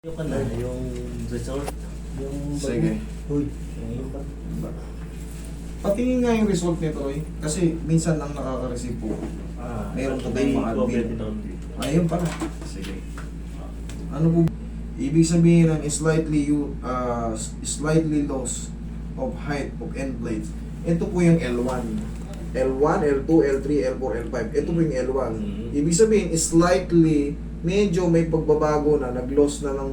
Yung kanal, yung resort, yung Sige. Uy, yung Patingin nga yung result nito eh. Kasi minsan lang nakaka-receive po. Meron po tayong mga admin. Ayun pala. Sige. Ano po? Ibig sabihin ng slightly loss of height of end plates. Ito po yung L1. L1, L2, L3, L4, L5. Ito po yung L1. Ibig sabihin, slightly, medyo may pagbabago na, nag-loss na ng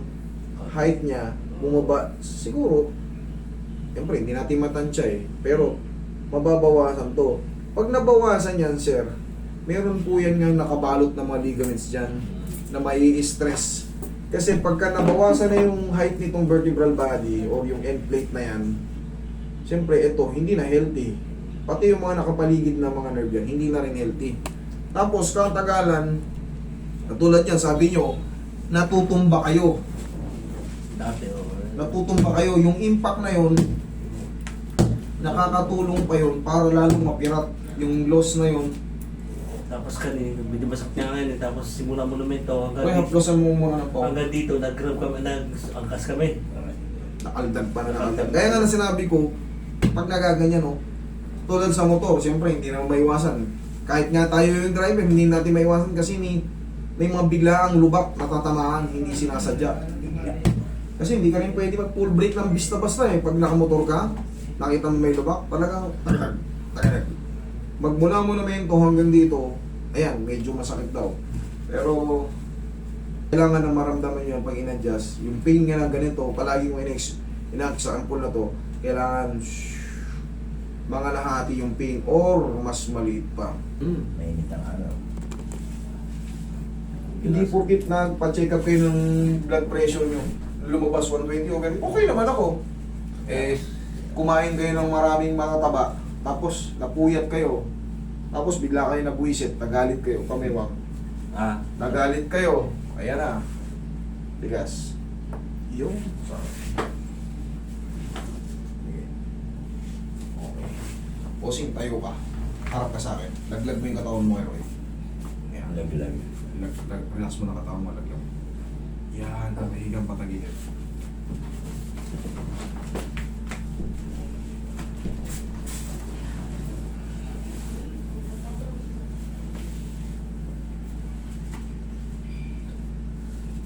height niya, bumaba. Siguro, siyempre, hindi natin matansya eh. Pero, mababawasan to. Pag nabawasan yan, sir, meron po yan nga nakabalot na mga ligaments dyan na may stress. Kasi pagka nabawasan na yung height nitong vertebral body o yung end plate na yan, siyempre, ito, hindi na healthy. Pati yung mga nakapaligid na mga nerve yan, hindi na rin healthy. Tapos, katagalan, katulad yan, sabi nyo, natutumba kayo. dati o. Natutumba kayo. Yung impact na yon, nakakatulong pa yun para lalong mapirat yung loss na yun. Tapos kanina, binibasak niya ngayon eh. Tapos simula mo naman ito hanggang Kaya dito. haplosan mo muna ng pao. Hanggang dito, nag-grab kami, nag-angkas kami. Nakaldag pa na nakaldag. Kaya nga na sinabi ko, pag nagaganyan, no, tulad sa motor, siyempre, hindi naman maiwasan. Kahit nga tayo yung driver, hindi natin maiwasan kasi may mga biglaang lubak, natatamaan, hindi sinasadya. Kasi hindi ka rin pwede mag-full brake ng basta-basta eh. Pag nakamotor ka, nakita mo may lubak, talagang tagag. Magmula mo na mento hanggang dito, ayan, medyo masakit daw. Pero, kailangan na maramdaman nyo pag in-adjust. Yung pain nga lang ganito, palagi mo in-act sa ampul na to, kailangan mga lahati yung pain or mas maliit pa. Mainit ang araw. Hindi porkit nagpa-check up kayo ng blood pressure nyo, lumabas 120 o ganito, okay naman ako. Eh, kumain kayo ng maraming mga taba, tapos napuyat kayo, tapos bigla kayo nabuisit, nagalit kayo, pamiwang. Nagalit kayo, ayan na, bigas. Yung, sorry. Sige. Okay. Posing tayo ka, harap ka sa akin, laglag mo yung katawan mo, Eroy. Ayan. Laglag. Relax mo na katawan mo, laglag. Yan, higang patagilid.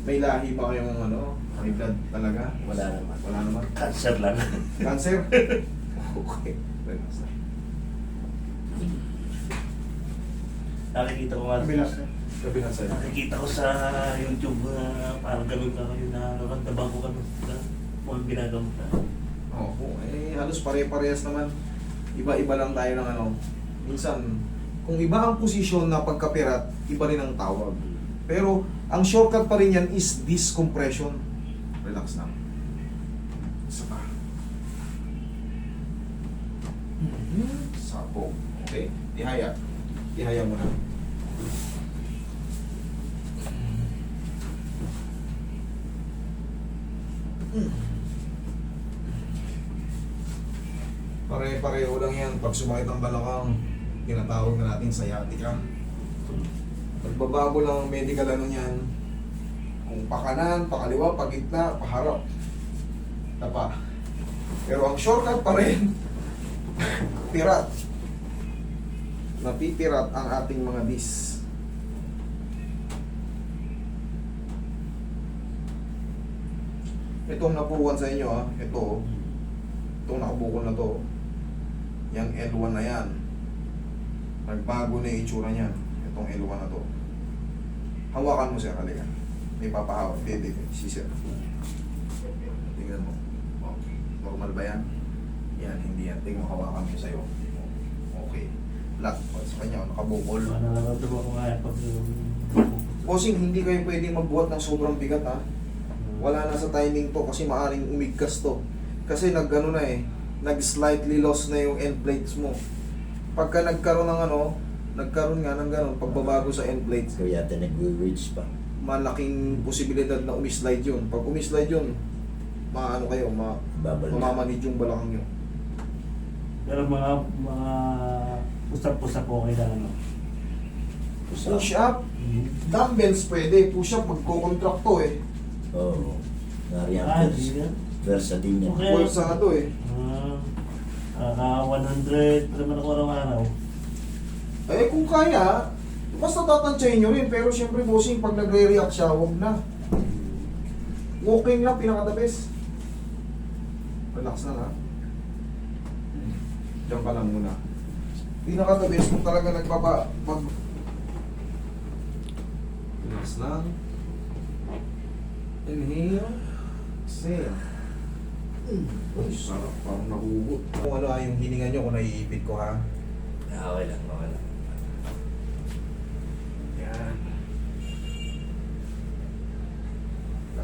May lahi ba kayong may blood talaga? Wala naman. Wala naman. Cancer lang. Cancer? Okay. Relax na. Nakikita ko nga. Kabilang sa'yo. Nakikita ko sa YouTube na parang ganun ka kayo na nakatabang ko ganun. Mga ginagamit ka. Oo, halos pare-parehas naman. Iba-iba lang tayo ng minsan, kung iba ang posisyon na pagkapirat, iba rin ang tawag. Pero, ang shortcut pa rin yan is decompression. Relax lang. Isa pa. Sapo. Okay? Ihaya. Ihaya mo na. Pare-pareho lang yan. Pag sumakit ang balakang, tinatawag na natin sciatica. Pagbabago lang ang medical yan. Kung pakanan, pakaliwa, pagitna, paharap. Tapa. Pero ang shortcut pa rin, pirat. Napipirat ang ating mga disc. Itong napuruan sa inyo itong nakabukol na to, yung L1 na yan, nagbago na yung itsura niyan, itong L1 na to. Hawakan mo sir, halika. May papahawak, hindi, si sir. Tingnan mo. Okay. Normal ba yan? Yan, hindi yan. Tingnan mo, hawakan mo sa'yo. Okay. Flat. Sa kanya, nakabukol. Nararamdaman ko nga pag Bossing, hindi kayo pwedeng magbuhat ng sobrang bigat ha. Wala na sa timing to kasi maaring umigkas to. Kasi nag-slightly loss na yung end plates mo. Pagka nagkaroon ng nagkaroon nga ng gano'n, pagbabago sa end plates, Kaya yata nag-reach pa. malaking posibilidad na umislide yun. Pag umislide yun, Babalik. mamamanid yung balakang nyo. pero mga pusap-pusap po kayo na ano. Push up, dumbbells pwede. Push up, magko-contract to eh. Oo. Nariyan Di na. versa din yan. Okay. Pulsado eh. Kaka 100 naman ako araw-araw. Eh kung kaya, mas natatansyahin nyo rin. Pero syempre bossing, pag nagre-react siya, huwag na. Walking lang, pinaka-the best. Relax na ha. Diyan ka lang muna. Pinaka-the best kung talaga relax lang. Inhale. Exhale. Uy, sarap. Parang nahugot. Kung ano yung hininga nyo, kung naiipit ko ha. Okay lang, okay lang. Yan.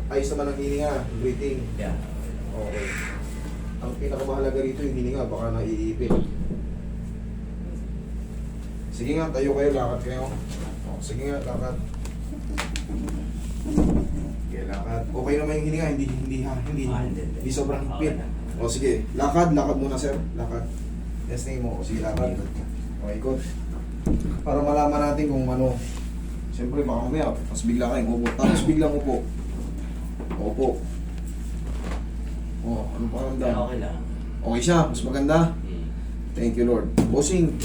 Ayos naman ang hininga, breathing. Yan, okay lang. Okay. Ang pinakamahalaga rito yung hininga, baka naiipit. Sige nga, tayo kayo, lakad kayo. O, sige nga, lakad. Sige, lakad. Okay naman yung hininga, hindi hindi sobrang higpit. Okay lang. O sige, lakad muna sir, lakad. Testing mo, o sige, lakad. O, ikot. Para malaman natin kung ano. Siyempre, baka mamaya, tapos bigla kayong upo. Tapos biglang upo. Opo. O, ano pa Okay lang. Okay siya, mas maganda. Hmm. Thank you Lord. Bossing,